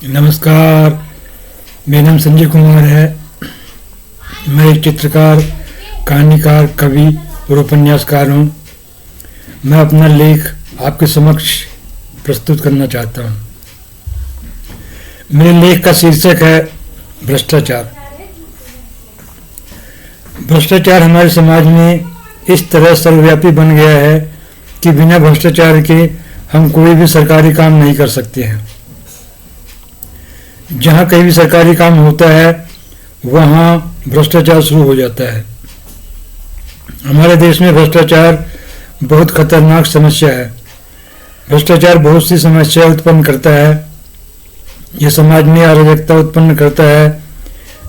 नमस्कार। मेरा नाम संजय कुमार है। मैं एक चित्रकार, कहानीकार, कवि और उपन्यासकार हूँ। मैं अपना लेख आपके समक्ष प्रस्तुत करना चाहता हूँ। मेरे लेख का शीर्षक है भ्रष्टाचार। भ्रष्टाचार हमारे समाज में इस तरह सर्वव्यापी बन गया है कि बिना भ्रष्टाचार के हम कोई भी सरकारी काम नहीं कर सकते हैं। जहाँ कहीं भी सरकारी काम होता है वहाँ भ्रष्टाचार शुरू हो जाता है। हमारे देश में भ्रष्टाचार बहुत खतरनाक समस्या है। भ्रष्टाचार बहुत सी समस्या उत्पन्न करता है। यह समाज में अराजकता उत्पन्न करता है।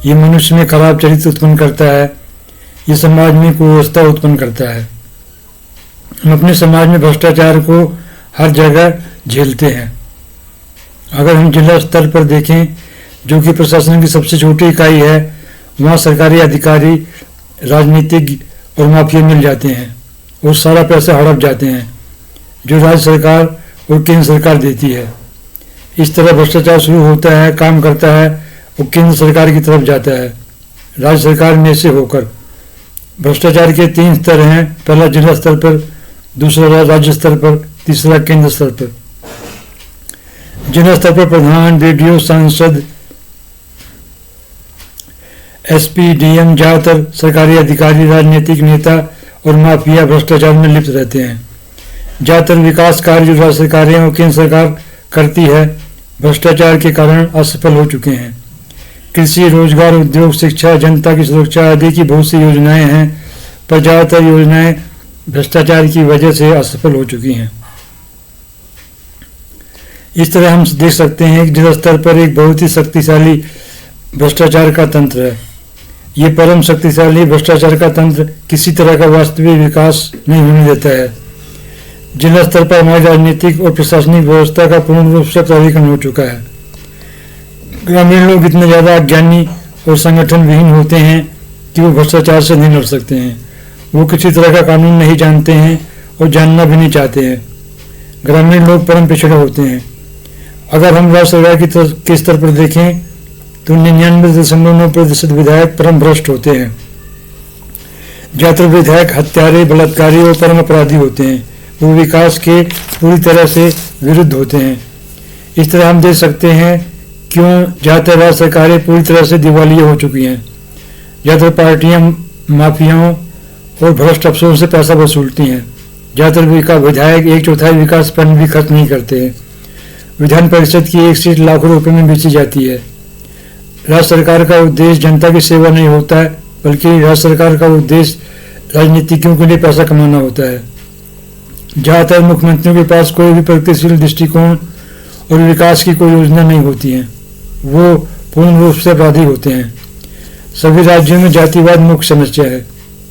ये मनुष्य में खराब चरित्र उत्पन्न करता है। ये समाज में कुव्यवस्था उत्पन्न करता है। हम अपने समाज में भ्रष्टाचार को हर जगह झेलते हैं। अगर हम जिला स्तर पर देखें, जो कि प्रशासन की सबसे छोटी इकाई है, वहाँ सरकारी अधिकारी, राजनीतिज्ञ और माफिया मिल जाते हैं और सारा पैसा हड़प जाते हैं जो राज्य सरकार और केंद्र सरकार देती है। इस तरह भ्रष्टाचार शुरू होता है, काम करता है और केंद्र सरकार की तरफ जाता है, राज्य सरकार में से होकर। भ्रष्टाचार के 3 स्तर हैं। पहला जिला स्तर पर, दूसरा राज्य स्तर पर, तीसरा केंद्र स्तर पर। जिला स्तर पर प्रधान, बीडीओ, सांसद, एसपी, डीएम, ज्यादातर सरकारी अधिकारी, राजनीतिक नेता और माफिया भ्रष्टाचार में लिप्त रहते हैं। ज्यादातर विकास कार्य जो राज्य सरकारें और केंद्र सरकार करती है, भ्रष्टाचार के कारण असफल हो चुके हैं। कृषि, रोजगार, उद्योग, शिक्षा, जनता की सुरक्षा आदि की बहुत सी योजनाएं हैं, पर ज्यादातर योजनाएं भ्रष्टाचार की वजह से असफल हो चुकी हैं। इस तरह हम देख सकते हैं कि जिला स्तर पर एक बहुत ही शक्तिशाली भ्रष्टाचार का तंत्र है। ये परम शक्तिशाली भ्रष्टाचार का तंत्र किसी तरह का वास्तविक विकास नहीं होने देता है। जिला स्तर पर हमारी राजनीतिक और प्रशासनिक व्यवस्था का पूर्ण रूप से प्राधिकरण हो चुका है। ग्रामीण लोग इतने ज़्यादा अज्ञानी और संगठन विहीन होते हैं कि वो भ्रष्टाचार से नहीं लड़ सकते हैं। वो किसी तरह का कानून नहीं जानते हैं और जानना भी नहीं चाहते हैं। ग्रामीण लोग परम पिछड़े होते हैं। अगर हम राज्य सरकार के स्तर पर देखें तो 99.9% विधायक परम भ्रष्ट होते हैं। ज्यादातर विधायक हत्यारे, बलात्कारी और परम अपराधी होते हैं। वो विकास के पूरी तरह से विरुद्ध होते हैं। इस तरह हम देख सकते हैं क्यों ज्यादातर राज्य सरकारें पूरी तरह से दिवालिया हो चुकी हैं। ज्यादातर पार्टियां माफियाओं और भ्रष्ट अफसरों से पैसा वसूलती हैं। ज्यादातर विधायक 1/4 विकास फंड भी खर्च नहीं करते हैं। विधान परिषद की एक सीट लाखों रुपए में बेची जाती है। राज्य सरकार का उद्देश्य जनता की सेवा नहीं होता है, बल्कि राज्य सरकार का उद्देश्य राजनीतिज्ञों के लिए पैसा कमाना होता है। ज्यादातर मुख्यमंत्रियों के पास कोई भी प्रगतिशील दृष्टिकोण और विकास की कोई योजना नहीं होती है। वो पूर्ण रूप से अपराधी होते हैं। सभी राज्यों में जातिवाद मुख्य समस्या है।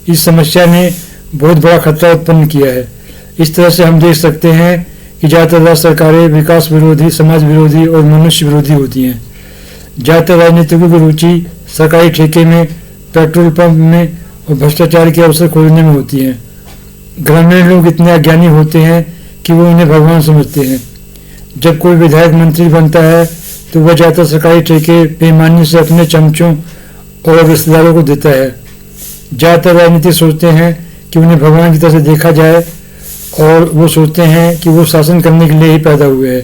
इस समस्या ने बहुत बड़ा खतरा उत्पन्न किया है। इस तरह से हम देख सकते हैं कि ज्यादातर राज्य सरकारें विकास विरोधी, समाज विरोधी और मनुष्य विरोधी होती हैं। ज्यादातर राजनीतिकों की रुचि सरकारी ठेके में, पेट्रोल पंप में और भ्रष्टाचार के अवसर खोजने में होती है। ग्रामीण लोग इतने अज्ञानी होते हैं कि वो उन्हें भगवान समझते हैं। जब कोई विधायक मंत्री बनता है तो वह ज्यादातर सरकारी ठेके बेईमानी से अपने चमचों और रिश्तेदारों को देता है। ज्यादातर राजनीतिक सोचते हैं कि उन्हें भगवान की तरह से देखा जाए और वो सोचते हैं कि वो शासन करने के लिए ही पैदा हुए हैं।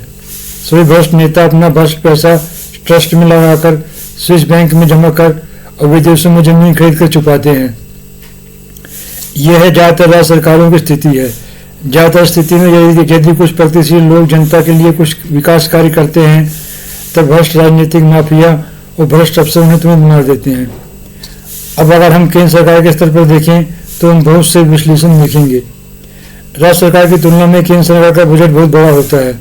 सभी भ्रष्ट नेता अपना भ्रष्ट पैसा ट्रस्ट में लगाकर, स्विस बैंक में जमा कर और विदेशों में जमीन खरीद कर छुपाते हैं। यह है ज्यादातर राज्य सरकारों की स्थिति है। ज्यादातर स्थिति में यदि कुछ प्रगतिशील लोग जनता के लिए कुछ विकास कार्य करते हैं तब भ्रष्ट राजनीतिक माफिया और भ्रष्ट अफसर उन्हें तुरंत मार देते हैं। अब अगर हम केंद्र सरकार के स्तर पर देखें तो हम बहुत से विश्लेषण देखेंगे। राज्य सरकार की तुलना में केंद्र सरकार का बजट बहुत बड़ा होता है,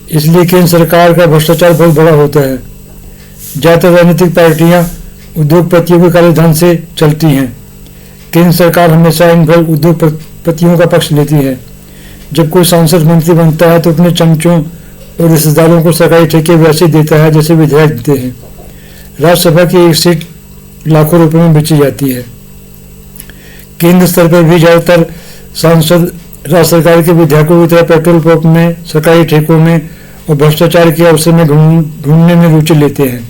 इसलिए केंद्र सरकार का भ्रष्टाचार बहुत बड़ा होता है। ज्यादातर राजनीतिक पार्टियां उद्योगपतियों के काले धन से चलती हैं। केंद्र सरकार हमेशा इन उद्योगपतियों का पक्ष लेती है। जब कोई सांसद मंत्री बनता है तो अपने चमचों और रिश्तेदारों को सरकारी ठेके वैसे देता है जैसे विधायक देते हैं। राज्यसभा की एक सीट लाखों रुपए में बेची जाती है। केंद्र स्तर पर भी ज्यादातर सांसद राज्य सरकार के विधायकों की तरह पेट्रोल पंप में, सरकारी ठेकों में और भ्रष्टाचार के अवसर में ढूंढने में रुचि लेते हैं।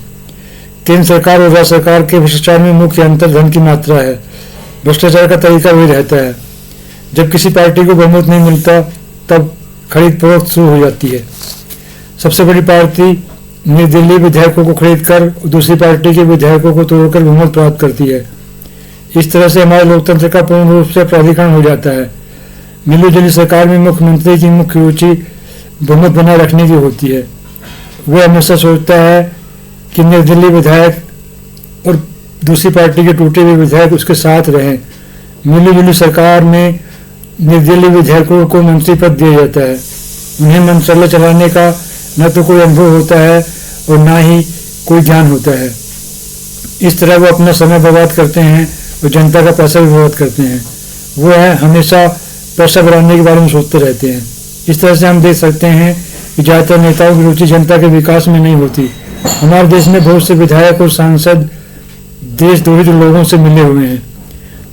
केंद्र सरकार और राज्य सरकार के भ्रष्टाचार में मुख्य अंतर धन की मात्रा है। भ्रष्टाचार का तरीका वही रहता है। जब किसी पार्टी को बहुमत नहीं मिलता तब खरीद फरोख्त शुरू हो जाती है। सबसे बड़ी पार्टी निर्दलीय विधायकों को खरीदकर दूसरी पार्टी के विधायकों को तोड़कर बहुमत प्राप्त करती है। इस तरह से हमारे लोकतंत्र का पूर्ण रूप से प्राधिकरण हो जाता है। मिलीजुली सरकार में मुख्यमंत्री की मुख्य रुचि बहुमत बनाए रखने की होती है। वह हमेशा सोचता है कि निर्दलीय विधायक और दूसरी पार्टी के टूटे हुए विधायक उसके साथ रहें। मिलीजुली सरकार में निर्दलीय विधायकों को मंत्री पद दिया जाता है। उन्हें मंत्रालय चलाने का न तो कोई अनुभव होता है और न ही कोई ज्ञान होता है। इस तरह वो अपना समय बर्बाद करते हैं और जनता का पैसा भी बर्बाद करते हैं। वो है हमेशा पैसा बढ़ाने के बारे में सोचते रहते हैं। इस तरह से हम देख सकते हैं कि ज़्यादातर नेताओं की रुचि जनता के विकास में नहीं होती। हमारे देश में बहुत से विधायक और सांसद देशद्रोही लोगों से मिले हुए हैं।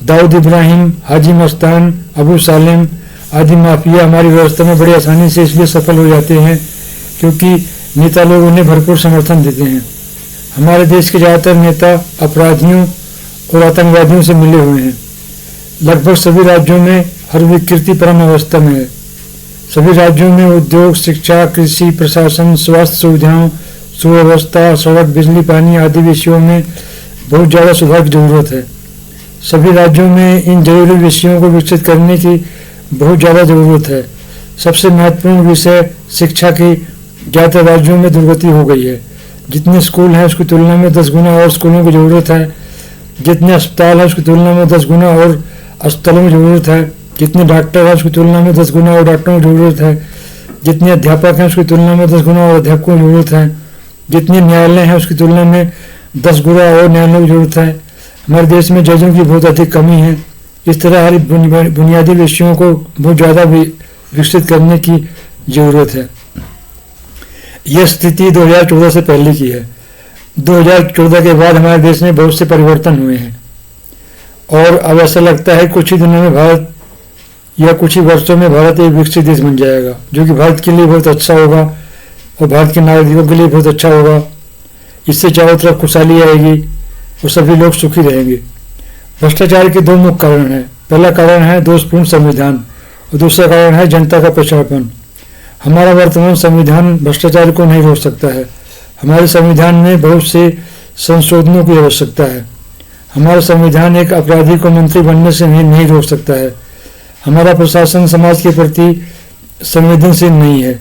दाऊद इब्राहिम, हाजी मस्तान, अबू सालिम आदि माफिया हमारी व्यवस्था में बड़ी आसानी से इसलिए सफल हो जाते हैं क्योंकि नेता लोग उन्हें भरपूर समर्थन देते हैं। हमारे देश के ज़्यादातर नेता अपराधियों और आतंकवादियों से मिले हुए हैं। लगभग सभी राज्यों में हर विकृति परम अवस्था में है। सभी राज्यों में उद्योग, शिक्षा, कृषि, प्रशासन, स्वास्थ्य सुविधाओं, सुव्यवस्था, सड़क, बिजली, पानी आदि विषयों में बहुत ज़्यादा सुधार की जरूरत है। सभी राज्यों में इन जरूरी विषयों को विकसित करने की बहुत ज़्यादा ज़रूरत है। सबसे महत्वपूर्ण विषय शिक्षा की ज़्यादातर राज्यों में दुर्गति हो गई है। जितने स्कूल हैं उसकी तुलना में 10 गुना और स्कूलों की ज़रूरत है। जितने अस्पताल हैं उसकी तुलना में 10 गुना और अस्पतालों की ज़रूरत है। जितने डॉक्टर हैं उसकी तुलना में 10 गुना और डॉक्टरों की ज़रूरत है। जितने अध्यापक हैं उसकी तुलना में 10 गुना और अध्यापकों की ज़रूरत है। जितने न्यायालय हैं उसकी तुलना में 10 गुना और न्यायालयों की ज़रूरत है। हमारे देश में जजों की बहुत अधिक कमी है। इस तरह हर बुनियादी विषयों को बहुत ज़्यादा विकसित करने की ज़रूरत है। यह स्थिति 2014 से पहले की है। 2014 के बाद हमारे देश में बहुत से परिवर्तन हुए हैं और अब ऐसा लगता है कुछ ही दिनों में भारत या कुछ ही वर्षों में भारत एक विकसित देश बन जाएगा, जो कि भारत के लिए बहुत अच्छा होगा और भारत के नागरिकों के लिए बहुत अच्छा होगा। इससे चारों तरफ खुशहाली आएगी और सभी लोग सुखी रहेंगे। भ्रष्टाचार के 2 मुख्य कारण हैं। पहला कारण है दोषपूर्ण संविधान और दूसरा कारण है जनता का पिछड़ापन। हमारा वर्तमान संविधान भ्रष्टाचार को नहीं रोक सकता है। हमारे संविधान में बहुत से संशोधनों की आवश्यकता है। हमारा संविधान एक अपराधी को मंत्री बनने से नहीं रोक सकता है। हमारा प्रशासन समाज के प्रति संवेदनशील नहीं है।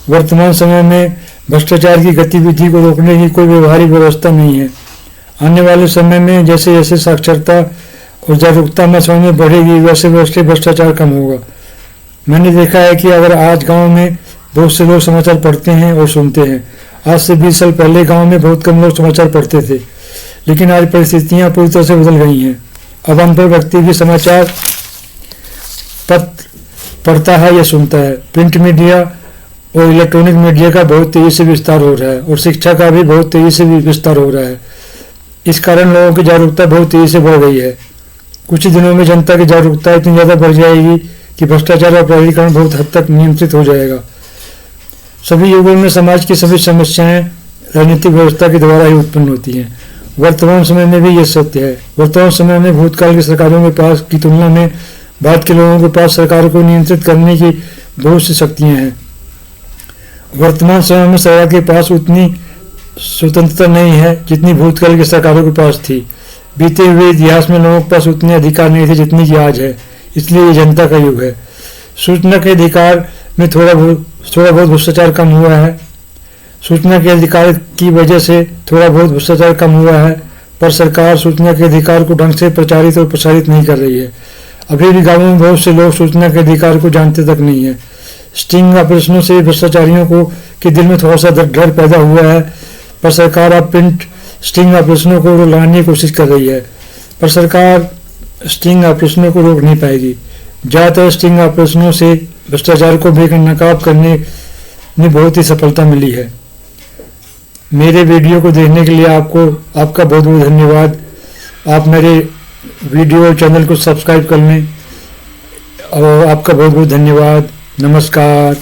वर्तमान समय में भ्रष्टाचार की गतिविधि को रोकने की कोई व्यवहारिक व्यवस्था नहीं है। आने वाले समय में जैसे जैसे साक्षरता और जागरूकता में समय में बढ़ेगी वैसे वैसे भ्रष्टाचार कम होगा। मैंने देखा है कि अगर आज गांव में बहुत से लोग समाचार पढ़ते हैं और सुनते हैं। आज से 20 साल पहले गांव में बहुत कम लोग समाचार पढ़ते थे, लेकिन आज परिस्थितियां पूरी तरह से बदल गई हैं। अब अनपढ़ व्यक्ति भी समाचार पत्र पढ़ता है या सुनता है। प्रिंट मीडिया और इलेक्ट्रॉनिक मीडिया का बहुत तेजी से विस्तार हो रहा है और शिक्षा का भी बहुत तेजी से विस्तार हो रहा है। इस कारण लोगों की जागरूकता बहुत तेजी से बढ़ गई है। कुछ ही दिनों में जनता की जागरूकता इतनी ज़्यादा बढ़ जाएगी कि भ्रष्टाचार और अपराधीकरण बहुत हद तक नियंत्रित हो जाएगा। सभी युगों में समाज की सभी समस्याएं राजनीतिक व्यवस्था के द्वारा ही उत्पन्न होती हैं। वर्तमान समय में भी ये सत्य है। वर्तमान समय में भूतकाल की सरकारों के पास की तुलना में भारत के लोगों के पास सरकार को नियंत्रित करने की बहुत सी शक्तियां हैं। वर्तमान समय में सरकार के पास उतनी स्वतंत्रता नहीं है जितनी भूतकाल की सरकारों के पास थी। बीते हुए इतिहास में लोगों के पास उतने अधिकार नहीं थे जितनी की आज है, इसलिए ये जनता का युग है। सूचना के अधिकार में थोड़ा बहुत भ्रष्टाचार कम हुआ है। सूचना के अधिकार की वजह से थोड़ा बहुत भ्रष्टाचार कम हुआ है, पर सरकार सूचना के अधिकार को ढंग से प्रचारित और प्रसारित नहीं कर रही है। अभी भी गाँवों में बहुत से लोग सूचना के अधिकार को जानते तक नहीं है। स्टिंग ऑपरेशनों से भ्रष्टाचारियों को के दिल में थोड़ा सा डर पैदा हुआ है, पर सरकार अब प्रिंट स्टिंग ऑपरेशनों को लगाने की कोशिश कर रही है, पर सरकार स्टिंग ऑपरेशनों को रोक नहीं पाएगी। ज़्यादातर स्टिंग ऑपरेशनों से भ्रष्टाचार को बेनकाब करने में बहुत ही सफलता मिली है। मेरे वीडियो को देखने के लिए आपका बहुत बहुत धन्यवाद। आप मेरे वीडियो और चैनल को सब्सक्राइब कर लें और आपका बहुत बहुत धन्यवाद। नमस्कार।